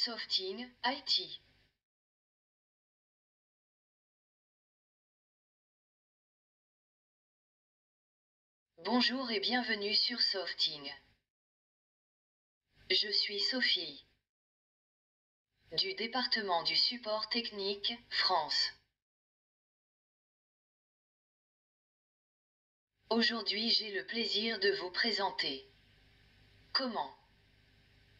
Softing, IT. Bonjour et bienvenue sur Softing. Je suis Sophie. Du département du support technique, France. Aujourd'hui j'ai le plaisir de vous présenter comment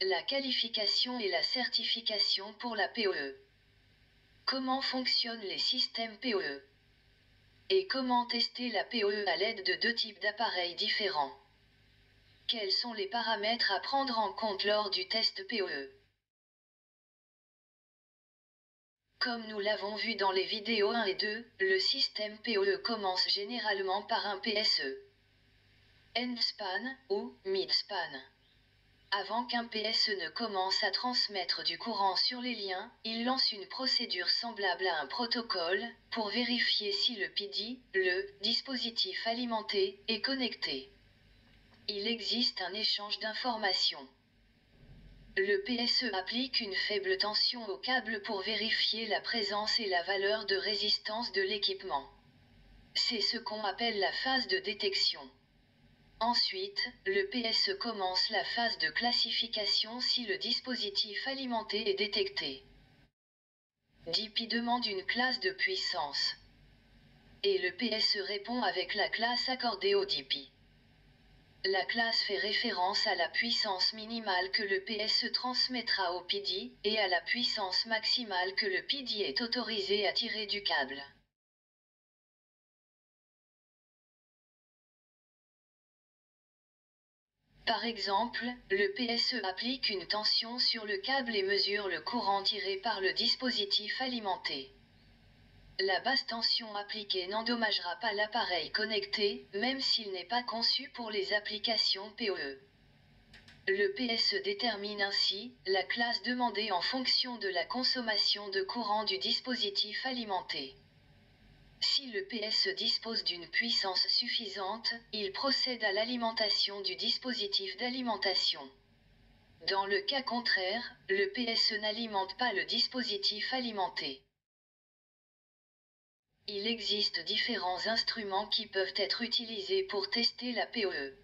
la qualification et la certification pour la POE. Comment fonctionnent les systèmes POE. Et comment tester la POE à l'aide de deux types d'appareils différents. Quels sont les paramètres à prendre en compte lors du test POE? Comme nous l'avons vu dans les vidéos 1 et 2, le système POE commence généralement par un PSE. Endspan ou midspan. Avant qu'un PSE ne commence à transmettre du courant sur les liens, il lance une procédure semblable à un protocole, pour vérifier si le PD, le dispositif alimenté, est connecté. Il existe un échange d'informations. Le PSE applique une faible tension au câble pour vérifier la présence et la valeur de résistance de l'équipement. C'est ce qu'on appelle la phase de détection. Ensuite, le PSE commence la phase de classification si le dispositif alimenté est détecté. DP demande une classe de puissance. Et le PSE répond avec la classe accordée au DP. La classe fait référence à la puissance minimale que le PSE transmettra au PD, et à la puissance maximale que le PD est autorisé à tirer du câble. Par exemple, le PSE applique une tension sur le câble et mesure le courant tiré par le dispositif alimenté. La basse tension appliquée n'endommagera pas l'appareil connecté, même s'il n'est pas conçu pour les applications POE. Le PSE détermine ainsi la classe demandée en fonction de la consommation de courant du dispositif alimenté. Si le PSE dispose d'une puissance suffisante, il procède à l'alimentation du dispositif d'alimentation. Dans le cas contraire, le PSE n'alimente pas le dispositif alimenté. Il existe différents instruments qui peuvent être utilisés pour tester la POE.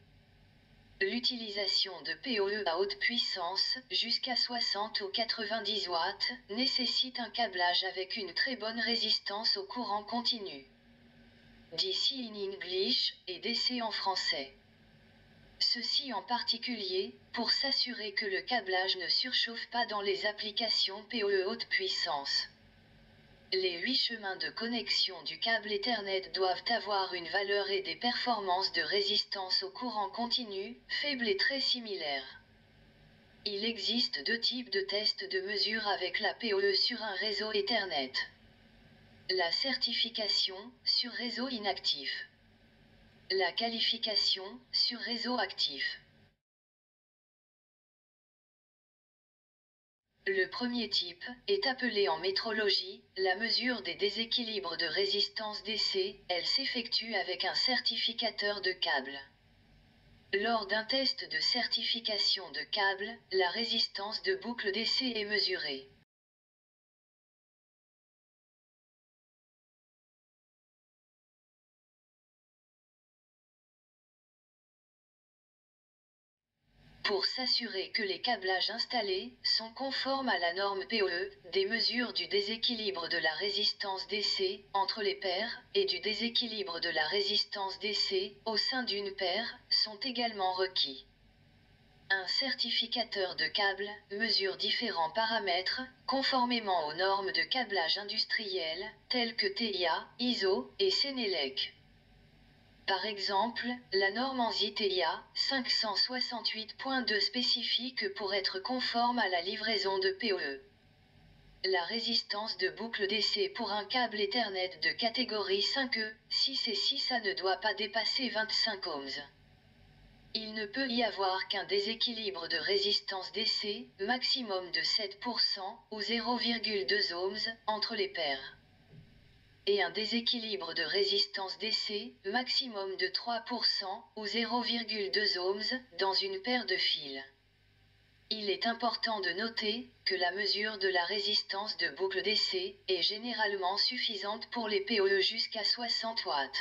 L'utilisation de POE à haute puissance, jusqu'à 60 ou 90 watts, nécessite un câblage avec une très bonne résistance au courant continu. DC in English et DC en français. Ceci en particulier, pour s'assurer que le câblage ne surchauffe pas dans les applications POE haute puissance. Les 8 chemins de connexion du câble Ethernet doivent avoir une valeur et des performances de résistance au courant continu, faibles et très similaires. Il existe deux types de tests de mesure avec la POE sur un réseau Ethernet. La certification, sur réseau inactif. La qualification, sur réseau actif. Le premier type est appelé en métrologie la mesure des déséquilibres de résistance DC. Elle s'effectue avec un certificateur de câble. Lors d'un test de certification de câble, la résistance de boucle DC est mesurée. Pour s'assurer que les câblages installés sont conformes à la norme POE, des mesures du déséquilibre de la résistance DC entre les paires et du déséquilibre de la résistance DC au sein d'une paire sont également requis. Un certificateur de câble mesure différents paramètres conformément aux normes de câblage industriel telles que TIA, ISO et Senelec. Par exemple, la norme ANSI TIA 568.2 spécifie que pour être conforme à la livraison de POE, la résistance de boucle DC pour un câble Ethernet de catégorie 5E, 6 et 6A ne doit pas dépasser 25 ohms. Il ne peut y avoir qu'un déséquilibre de résistance DC, maximum de 7% ou 0,2 ohms, entre les paires. Et un déséquilibre de résistance DC, maximum de 3% ou 0,2 ohms, dans une paire de fils. Il est important de noter que la mesure de la résistance de boucle DC est généralement suffisante pour les PoE jusqu'à 60 watts.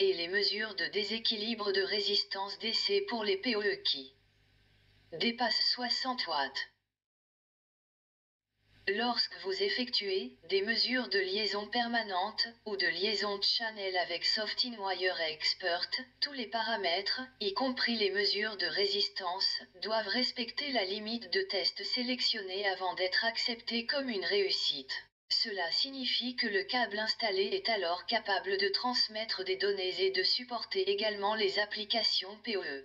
Et les mesures de déséquilibre de résistance DC pour les PoE qui dépassent 60 watts. Lorsque vous effectuez des mesures de liaison permanente ou de liaison channel avec SoftinWire Expert, tous les paramètres, y compris les mesures de résistance, doivent respecter la limite de test sélectionnée avant d'être acceptés comme une réussite. Cela signifie que le câble installé est alors capable de transmettre des données et de supporter également les applications PoE.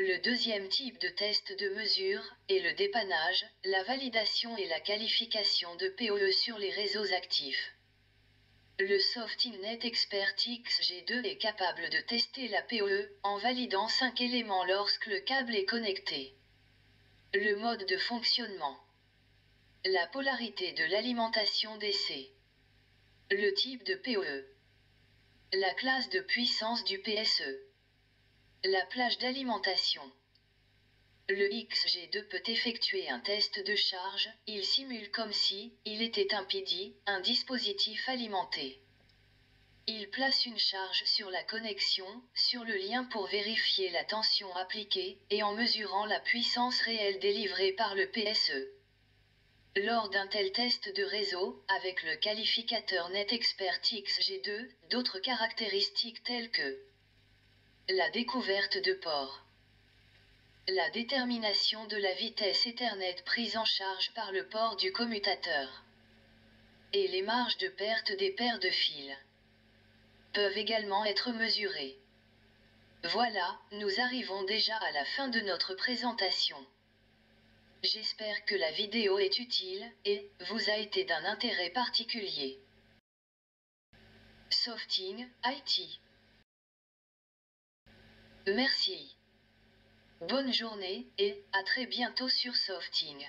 Le deuxième type de test de mesure est le dépannage, la validation et la qualification de PoE sur les réseaux actifs. Le SoftinNet Expert XG2 est capable de tester la PoE en validant 5 éléments lorsque le câble est connecté. Le mode de fonctionnement. La polarité de l'alimentation DC. Le type de PoE. La classe de puissance du PSE. La plage d'alimentation. Le XG2 peut effectuer un test de charge, il simule comme si il était un PD, un dispositif alimenté. Il place une charge sur la connexion, sur le lien pour vérifier la tension appliquée, et en mesurant la puissance réelle délivrée par le PSE. Lors d'un tel test de réseau, avec le qualificateur NetExpert XG2, d'autres caractéristiques telles que la découverte de port. La détermination de la vitesse Ethernet prise en charge par le port du commutateur. Et les marges de perte des paires de fils peuvent également être mesurées. Voilà, nous arrivons déjà à la fin de notre présentation. J'espère que la vidéo est utile et vous a été d'un intérêt particulier. Softing IT. Merci. Bonne journée et à très bientôt sur Softing.